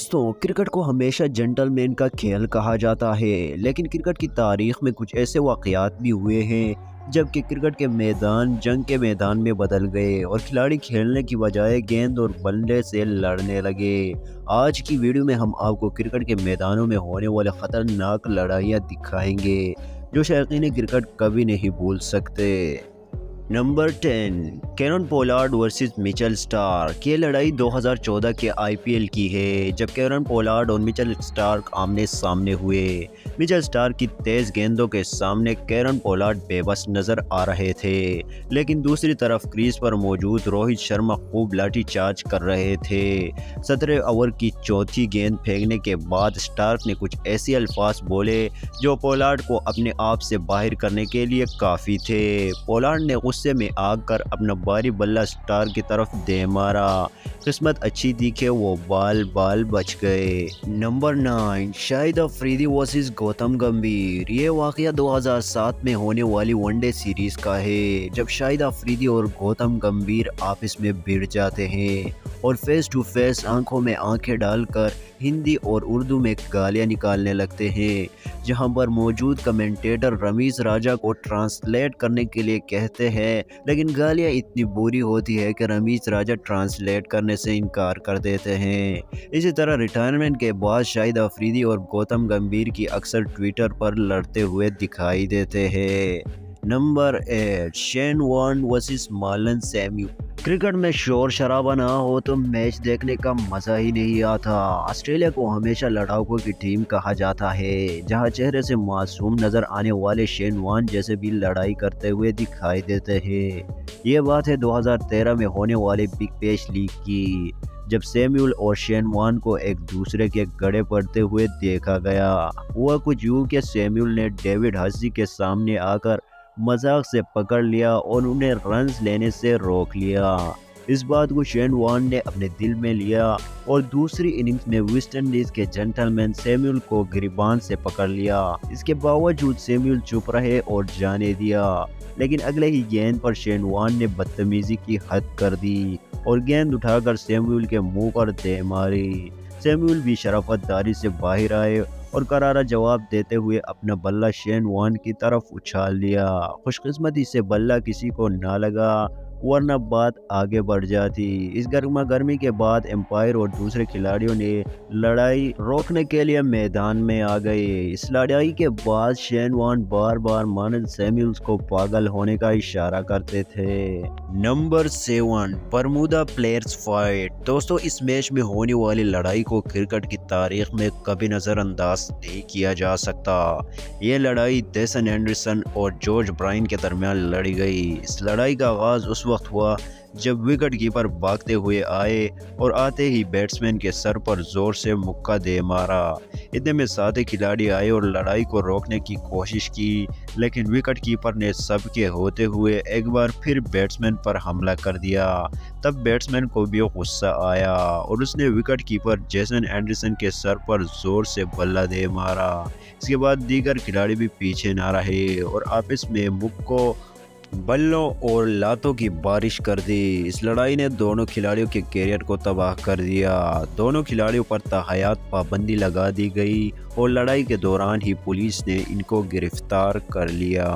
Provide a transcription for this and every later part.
दोस्तों, क्रिकेट को हमेशा जेंटलमैन का खेल कहा जाता है, लेकिन क्रिकेट की तारीख में कुछ ऐसे वाक़यात भी हुए हैं जबकि क्रिकेट के मैदान जंग के मैदान में बदल गए और खिलाड़ी खेलने की बजाय गेंद और बल्ले से लड़ने लगे। आज की वीडियो में हम आपको क्रिकेट के मैदानों में होने वाले ख़तरनाक लड़ाइयाँ दिखाएंगे जो शौकीन क्रिकेट कभी नहीं भूल सकते। Number 10, Kieron Pollard versus Mitchell Starc. ये लड़ाई 2014 के आईपीएल की है जब कैनन पोलार्ड और मिचेल स्टार्क आमने सामने हुए। मिचेल स्टार्क की तेज गेंदों के सामने कैनन पोलार्ड बेबस नजर आ रहे थे, लेकिन दूसरी तरफ क्रीज पर मौजूद रोहित शर्मा खूब लाठी चार्ज कर रहे थे। 17 ओवर की चौथी गेंद फेंकने के बाद स्टार्क ने कुछ ऐसे अल्फाज बोले जो पोलार्ड को अपने आप से बाहर करने के लिए काफ़ी थे। पोलार्ड ने गुस्से में आकर अपना भारी बल्ला स्टार्क की तरफ दे मारा। किस्मत अच्छी थी कि वो बाल बच गए। नंबर 9, शाहिद अफरीदी वर्सेस गौतम गंभीर। ये वाक़या 2007 में होने वाली वनडे सीरीज का है जब शाहिद अफरीदी और गौतम गंभीर आपस में भिड़ जाते हैं और फेस टू फेस आंखों में आंखें डालकर हिंदी और उर्दू में गालियां निकालने लगते हैं, जहां पर मौजूद कमेंटेटर रमीज राजा को ट्रांसलेट करने के लिए कहते हैं, लेकिन गालियां इतनी बुरी होती है कि रमीज राजा ट्रांसलेट करने से इनकार कर देते हैं। इसी तरह रिटायरमेंट के बाद शाहिद अफरीदी और गौतम गंभीर की अक्सर ट्विटर पर लड़ते हुए दिखाई देते हैं। Number 8, Shane Warne versus Marlon Samuels. Cricket में शोर शराबा ना हो तो मैच देखने का मज़ा ही नहीं आता। ऑस्ट्रेलिया को हमेशा लड़ाकों की टीम कहा जाता है, जहां चेहरे से मासूम नज़र आने वाले शेन वॉर्न जैसे भी लड़ाई करते हुए दिखाई देते हैं। ये बात है 2013 में होने वाले बिग बैश लीग की, जब सैम्यूल और शेन वॉर्न को एक दूसरे के गड़े पड़ते हुए देखा गया। हुआ कुछ यूँ कि सैम्यूल ने डेविड हसी के सामने आकर मजाक से पकड़ लिया और उन्हें रन्स लेने से रोक लिया। इस बात को शेन वॉर्न ने अपने दिल में लिया और दूसरी इनिंग्स में वेस्ट इंडीज के जेंटलमैन सैम्यूल को गिरबान से पकड़ लिया। इसके बावजूद सैम्यूल चुप रहे और जाने दिया, लेकिन अगले ही गेंद पर शेन वॉर्न ने बदतमीजी की हद कर दी और गेंद उठाकर सैम्यूल के मुंह पर दे मारी। सैम्यूल भी शराफतदारी से बाहर आए और करारा जवाब देते हुए अपना बल्ला शेन वॉर्न की तरफ उछाल दिया। खुशकिस्मती से बल्ला किसी को ना लगा, वरना बात आगे बढ़ जाती। इस गर्मा गर्मी के बाद एम्पायर और दूसरे खिलाड़ियों ने लड़ाई रोकने के लिए मैदान में आ गए। इस लड़ाई के बाद शेन वॉर्न बार बार मार्लन सैम्यूल्स को पागल होने का इशारा करते थे। Number 7, Bermuda players fight. दोस्तों, इस मैच में होने वाली लड़ाई को क्रिकेट की तारीख में कभी नज़रअंदाज नहीं किया जा सकता। ये लड़ाई डेसन एंडरसन और जॉर्ज ब्रायन के दरमियान लड़ी गई। इस लड़ाई का आगाज़ उस वक्त हुआ जब विकेट कीपर भागते हुए आए और आते ही बैट्समैन के सर पर जोर से मुक्का दे मारा। इतने में 7 खिलाड़ी आए और लड़ाई को रोकने की कोशिश की, लेकिन विकेट कीपर ने सबके होते हुए एक बार फिर बैट्समैन पर हमला कर दिया। तब बैट्समैन को भी गुस्सा आया और उसने विकेट कीपर जेसन एंडरसन के सर पर जोर से बल्ला दे मारा। इसके बाद दीगर खिलाड़ी भी पीछे ना रहे और आपस में मुक्कों, बल्लों और लातों की बारिश कर दी। इस लड़ाई ने दोनों खिलाड़ियों के कैरियर को तबाह कर दिया। दोनों खिलाड़ियों पर ताहयात पाबंदी लगा दी गई और लड़ाई के दौरान ही पुलिस ने इनको गिरफ्तार कर लिया।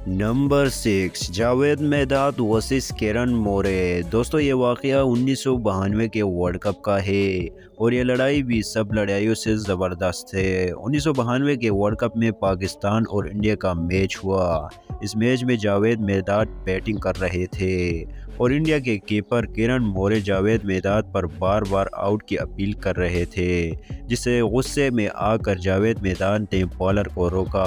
नंबर 6, जावेद मेहदाद वर्सेस केरन मोरे। दोस्तों, ये वाक़या 1992 के वर्ल्ड कप का है और ये लड़ाई भी सब लड़ाइयों से ज़बरदस्त है। 1992 के वर्ल्ड कप में पाकिस्तान और इंडिया का मैच हुआ। इस मैच में जावेद मेहदाद बैटिंग कर रहे थे और इंडिया के कीपर किरण मोरे जावेद मेहदाद पर बार बार आउट की अपील कर रहे थे, जिससे गुस्से में आकर जावेद मेहदाद ने बॉलर को रोका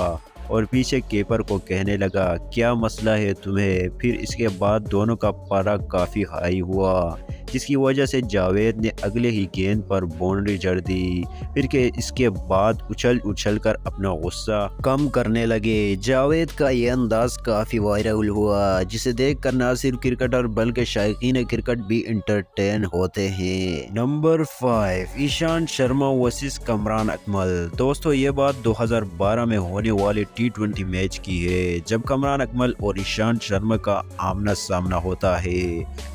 और पीछे कीपर को कहने लगा, क्या मसला है तुम्हें। फिर इसके बाद दोनों का पारा काफ़ी हाई हुआ, जिसकी वजह से जावेद ने अगले ही गेंद पर बाउंड्री जड़ दी। फिर के इसके बाद उछल कर अपना गुस्सा कम करने लगे। जावेद का ये अंदाज काफ़ी वायरल हुआ, जिसे देखकर ना सिर्फ क्रिकेटर बल्कि शायकीन क्रिकेट भी इंटरटेन होते हैं। Number 5, Ishant Sharma versus Kamran Akmal. दोस्तों, ये बात 2012 में होने वाले T20 मैच की है, जब कमरान अकमल और ईशांत शर्मा का आमना सामना होता है।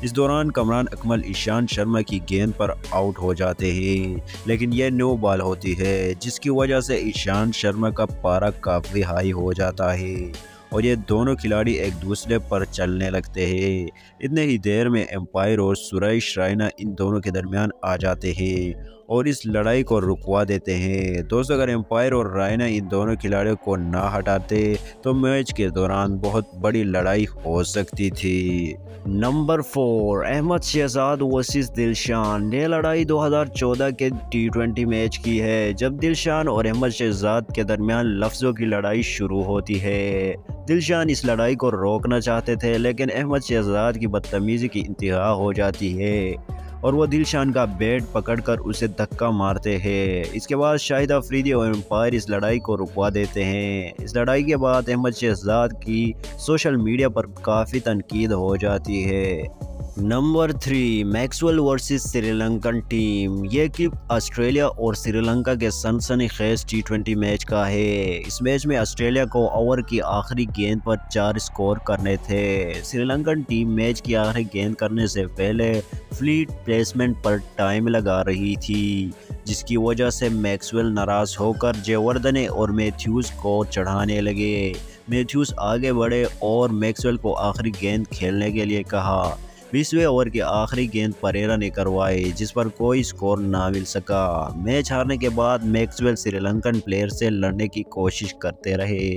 इस दौरान कमरान अकमल ईशांत शर्मा की गेंद पर आउट हो जाते हैं, लेकिन यह नो बॉल होती है जिसकी वजह से ईशांत शर्मा का पारा काफ़ी हाई हो जाता है और ये दोनों खिलाड़ी एक दूसरे पर चलने लगते हैं। इतने ही देर में एम्पायर और सुरेश रैना इन दोनों के दरमियान आ जाते हैं और इस लड़ाई को रुकवा देते हैं। दोस्तों, अगर एम्पायर और रैना इन दोनों खिलाड़ियों को ना हटाते तो मैच के दौरान बहुत बड़ी लड़ाई हो सकती थी। Number 4, Ahmed Shehzad versus Dilshan. ये लड़ाई 2014 के T20 मैच की है, जब दिलशान और अहमद शहजाद के दरमियान लफ्ज़ों की लड़ाई शुरू होती है। दिलशान इस लड़ाई को रोकना चाहते थे, लेकिन अहमद शहजाद की बदतमीज़ी की इंतहा हो जाती है और वो दिलशान का बैट पकड़कर उसे धक्का मारते हैं। इसके बाद शाहिद अफरीदी और एम्पायर इस लड़ाई को रुकवा देते हैं। इस लड़ाई के बाद अहमद शहजाद की सोशल मीडिया पर काफ़ी तनकीद हो जाती है। Number 3, Maxwell versus Sri Lankan team. ये क्लिप ऑस्ट्रेलिया और श्रीलंका के सनसनीखेज T20 मैच का है। इस मैच में ऑस्ट्रेलिया को ओवर की आखिरी गेंद पर 4 स्कोर करने थे। श्रीलंकन टीम मैच की आखिरी गेंद करने से पहले फ्लीट प्लेसमेंट पर टाइम लगा रही थी, जिसकी वजह से मैक्सवेल नाराज़ होकर जयवर्धने और मैथ्यूज़ को चढ़ाने लगे। मैथ्यूज़ आगे बढ़े और मैक्सवेल को आखिरी गेंद खेलने के लिए कहा। 20वें ओवर की आखिरी गेंद परेरा ने करवाई, जिस पर कोई स्कोर ना मिल सका। मैच हारने के बाद मैक्सवेल श्रीलंकन प्लेयर से लड़ने की कोशिश करते रहे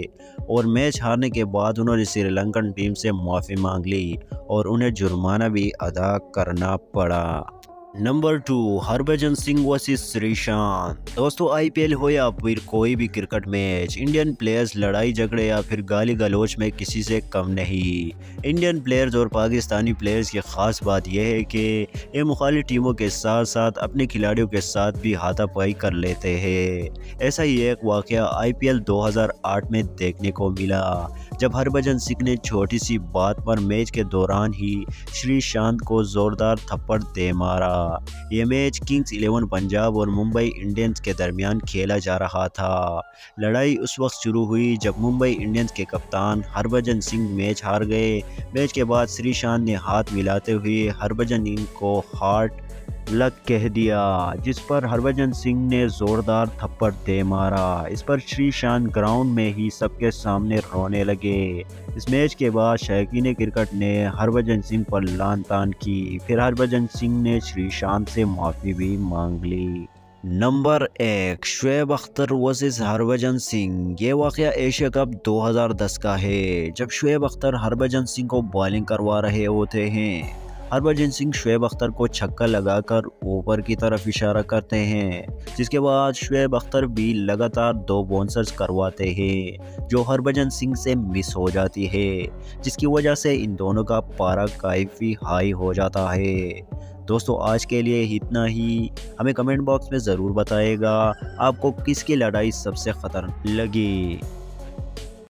और मैच हारने के बाद उन्होंने श्रीलंकन टीम से माफ़ी मांग ली और उन्हें जुर्माना भी अदा करना पड़ा। Number 2, Harbhajan Singh versus Sreesanth. दोस्तों, IPL हो या फिर कोई भी क्रिकेट मैच, इंडियन प्लेयर्स लड़ाई झगड़े या फिर गाली गलौज में किसी से कम नहीं। इंडियन प्लेयर्स और पाकिस्तानी प्लेयर्स की ख़ास बात यह है कि ये मुखालिफ टीमों के साथ साथ अपने खिलाड़ियों के साथ भी हाथापाई कर लेते हैं। ऐसा ही एक वाक़या IPL 2008 में देखने को मिला, जब हरभजन सिंह ने छोटी सी बात पर मैच के दौरान ही श्रीशांत को ज़ोरदार थप्पड़ दे मारा। ये मैच किंग्स 11 पंजाब और मुंबई इंडियंस के दरमियान खेला जा रहा था। लड़ाई उस वक्त शुरू हुई जब मुंबई इंडियंस के कप्तान हरभजन सिंह मैच हार गए। मैच के बाद श्रीशांत ने हाथ मिलाते हुए हरभजन सिंह को हार्ड लक कह दिया, जिस पर हरभजन सिंह ने ज़ोरदार थप्पड़ दे मारा। इस पर श्रीशांत ग्राउंड में ही सबके सामने रोने लगे। इस मैच के बाद शौकीन क्रिकेट ने हरभजन सिंह पर लान तान की। फिर हरभजन सिंह ने श्रीशांत से माफ़ी भी मांग ली। Number 1, Shoaib Akhtar versus Harbhajan Singh. ये वाक़या एशिया कप 2010 का है, जब शोएब अख्तर हरभजन सिंह को बॉलिंग करवा रहे होते हैं। हरभजन सिंह शोएब अख्तर को छक्का लगाकर ऊपर की तरफ इशारा करते हैं, जिसके बाद शोएब अख्तर भी लगातार 2 बाउंसर्स करवाते हैं जो हरभजन सिंह से मिस हो जाती है, जिसकी वजह से इन दोनों का पारा काफ़ी हाई हो जाता है। दोस्तों, आज के लिए इतना ही। हमें कमेंट बॉक्स में ज़रूर बताइएगा आपको किसकी लड़ाई सबसे ख़तरनाक लगी।